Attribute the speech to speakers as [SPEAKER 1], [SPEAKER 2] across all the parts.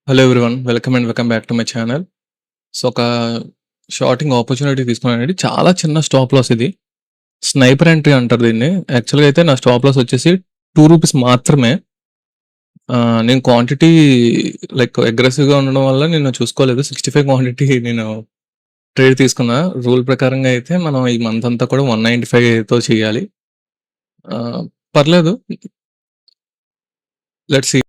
[SPEAKER 1] Hello everyone. Welcome back to my channel. So, ఒక shorting opportunity తీసుకున్నానండి. చాలా చిన్న స్టాప్ లాస్ ఇది. స్నైపర్ ఎంట్రీ అంటారు దీన్ని. యాక్చువల్‌గా అయితే నా స్టాప్ లాస్ వచ్చేసి రూ. 2 మాత్రమే. నేను క్వాంటిటీ లైక్ అగ్రెసివ్‌గా ఉండడం వల్ల నేను చూసుకోలేదు. 65 క్వాంటిటీ నేను ట్రేడ్ తీసుకున్నా. రూల్ ప్రకారంగా అయితే మనం ఈ మంత్ అంతా కూడా 195తో చేయాలి. ఆహ్, పర్లేదు. Let's see.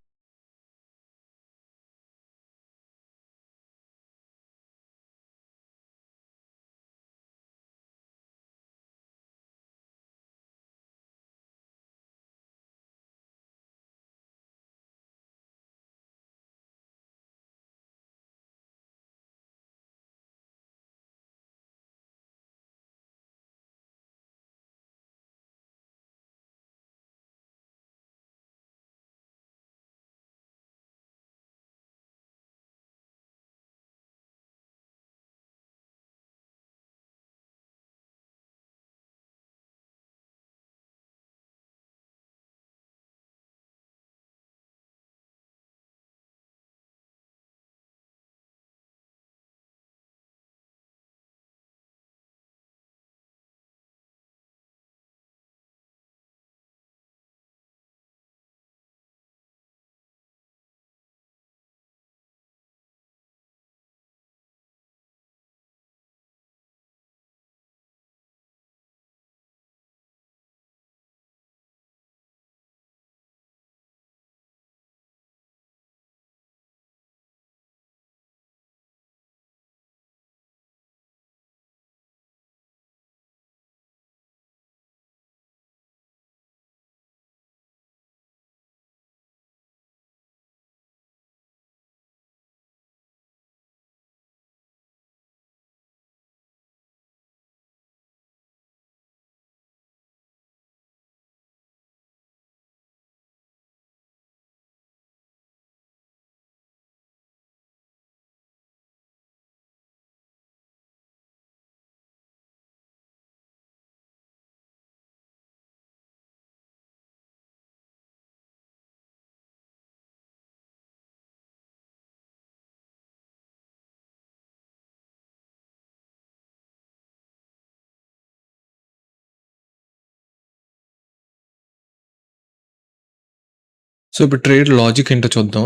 [SPEAKER 1] సో, ఇప్పుడు ట్రేడ్ లాజిక్ ఏంటో చూద్దాం.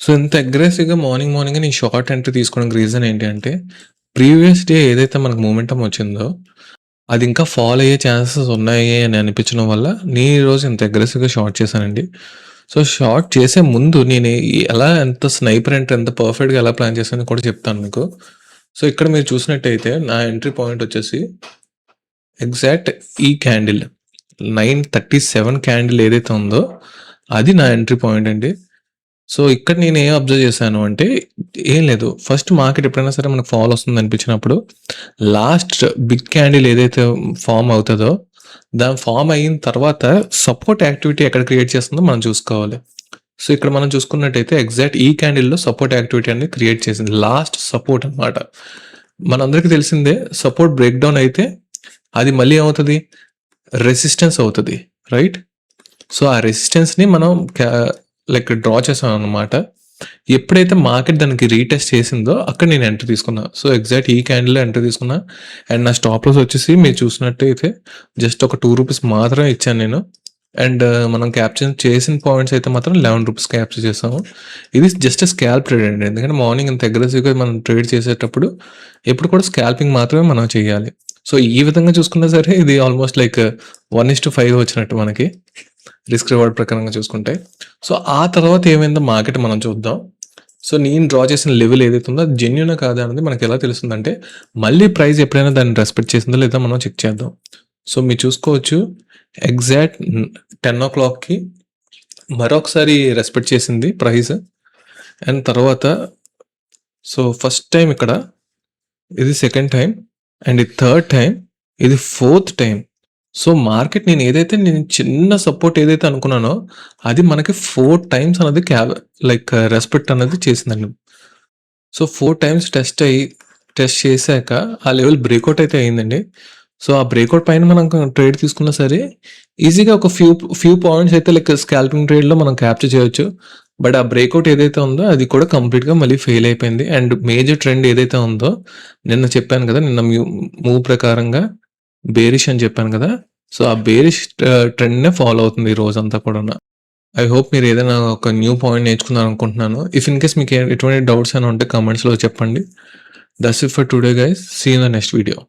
[SPEAKER 1] సో, ఇంత అగ్రెసివ్‌గా మార్నింగే నేను షార్ట్ ఎంట్రీ తీసుకోవడానికి రీజన్ ఏంటి అంటే, ప్రీవియస్ డే ఏదైతే మనకు మొమెంటమ్ వచ్చిందో, అది ఇంకా ఫాల్ అయ్యే ఛాన్సెస్ ఉన్నాయి అని అనిపించడం వల్ల, నేను ఈరోజు ఇంత అగ్రెసివ్‌గా షార్ట్ చేశానండి. సో, షార్ట్ చేసే ముందు నేను ఎలా ఎంత స్నైపర్ ఎంట్రీ ఎంత పర్ఫెక్ట్‌గా ఎలా ప్లాన్ చేశానో కూడా చెప్తాను మీకు. సో, ఇక్కడ మీరు చూసినట్టయితే నా ఎంట్రీ పాయింట్ వచ్చేసి ఎగ్జాక్ట్ ఈ క్యాండిల్ 9:37 క్యాండిల్ ఏదైతే ఉందో, అది నా ఎంట్రీ పాయింట్ అండి. సో, ఇక్కడ నేనేం అబ్జర్వ్ చేశాను అంటే, ఏం లేదు. ఫస్ట్ మార్కెట్ ఎప్పుడైనా సరే మనకు ఫాల్ వస్తుందనిపించినప్పుడు, లాస్ట్ బిగ్ క్యాండిల్ ఏదైతే ఫార్మ్ అవుతదో, దాని ఫార్మ్ అయిన తర్వాత సపోర్ట్ యాక్టివిటీ ఎక్కడ క్రియేట్ చేస్తుందో మనం చూసుకోవాలి. సో, ఇక్కడ మనం చూసుకున్నట్టయితే ఎగ్జాక్ట్ ఈ క్యాండిల్‌లో సపోర్ట్ యాక్టివిటీ అనేది క్రియేట్ చేసింది. లాస్ట్ సపోర్ట్ అనమాట. మనందరికీ తెలిసిందే సపోర్ట్ బ్రేక్ డౌన్ అయితే, అది మళ్ళీ ఏమవుతది? రెసిస్టెన్స్ అవుతది. రైట్? సో, ఆ రెసిస్టెన్స్‌ని మనం లైక్ డ్రా చేసామనమాట. ఎప్పుడైతే మార్కెట్ దానికి రీటెస్ట్ చేసిందో అక్కడ నేను ఎంట్రీ తీసుకున్నా. సో, ఎగ్జాక్ట్ ఈ క్యాండిల్‌లో ఎంట్రీ తీసుకున్నా. అండ్ నా స్టాప్ లాస్ వచ్చేసి మీరు చూసినట్టయితే జస్ట్ ఒక రూ. 2 మాత్రమే ఇచ్చాను నేను. అండ్ మనం క్యాప్చర్ చేసిన పాయింట్స్ అయితే మాత్రం రూ. 11 క్యాప్చర్ చేసాము. ఇది జస్ట్ స్కాల్ప్ ట్రేడ్ అండి. ఎందుకంటే మార్నింగ్ ఇంత అగ్రెసివ్‌గా మనం ట్రేడ్ చేసేటప్పుడు ఎప్పుడు కూడా స్కాల్పింగ్ మాత్రమే మనం చేయాలి. సో, ఈ విధంగా చూసుకున్నా సరే ఇది ఆల్మోస్ట్ లైక్ 1:5 వచ్చినట్టు మనకి రిస్క్ రివార్డ్ ప్రకారంగా చూసుకుంటే. సో, ఆ తర్వాత ఏమైందో మార్కెట్ మనం చూద్దాం. సో, నేను డ్రా చేసిన లెవెల్ ఏదైతే ఉందో అది జెన్యూనా కాదా అనేది మనకి ఎలా తెలుస్తుందంటే, మళ్ళీ ప్రైస్ ఎప్పుడైనా దాన్ని రెస్పెక్ట్ చేసిందో లేదో మనం చెక్ చేద్దాం. సో, మీరు చూసుకోవచ్చు ఎగ్జాక్ట్ 10:00కి మరొకసారి రెస్పెక్ట్ చేసింది ప్రైస్. అండ్ తర్వాత సో, ఫస్ట్ టైమ్ ఇక్కడ, ఇది సెకండ్ టైమ్ అండ్ ఇది థర్డ్ టైమ్, ఇది ఫోర్త్ టైమ్. సో, మార్కెట్ నేను చిన్న సపోర్ట్ ఏదైతే అనుకున్నానో, అది మనకి 4 టైమ్స్ అనేది లైక్ రెస్పెక్ట్ అనేది చేసిందండి. సో, 4 టైమ్స్ టెస్ట్ చేశాక ఆ లెవెల్ బ్రేకౌట్ అయితే అయిందండి. సో, ఆ బ్రేకౌట్ పైన మనం ట్రేడ్ తీసుకున్నా సరే, ఈజీగా ఒక ఫ్యూ పాయింట్స్ అయితే లైక్ స్కాల్పింగ్ ట్రేడ్‌లో మనం క్యాప్చర్ చేయొచ్చు. బట్ ఆ బ్రేక్‌ఔట్ ఏదైతే ఉందో అది కూడా కంప్లీట్‌గా మళ్ళీ ఫెయిల్ అయిపోయింది. అండ్ మేజర్ ట్రెండ్ ఏదైతే ఉందో నిన్న చెప్పాను కదా! నిన్న మూవ్ ప్రకారంగా బేరిష్ అని చెప్పాను కదా! సో, ఆ బేరిష్ ట్రెండ్‌నే ఫాలో అవుతుంది ఈ రోజంతా కూడాను. ఐ హోప్ మీరు ఏదైనా ఒక న్యూ పాయింట్ నేర్చుకున్నారనుకుంటున్నాను. ఇఫ్ ఇన్ కేస్ మీకు ఎటువంటి డౌట్స్ ఏమైనా ఉంటే కామెంట్స్‌లో చెప్పండి. That's it for today guys. See you in the next video.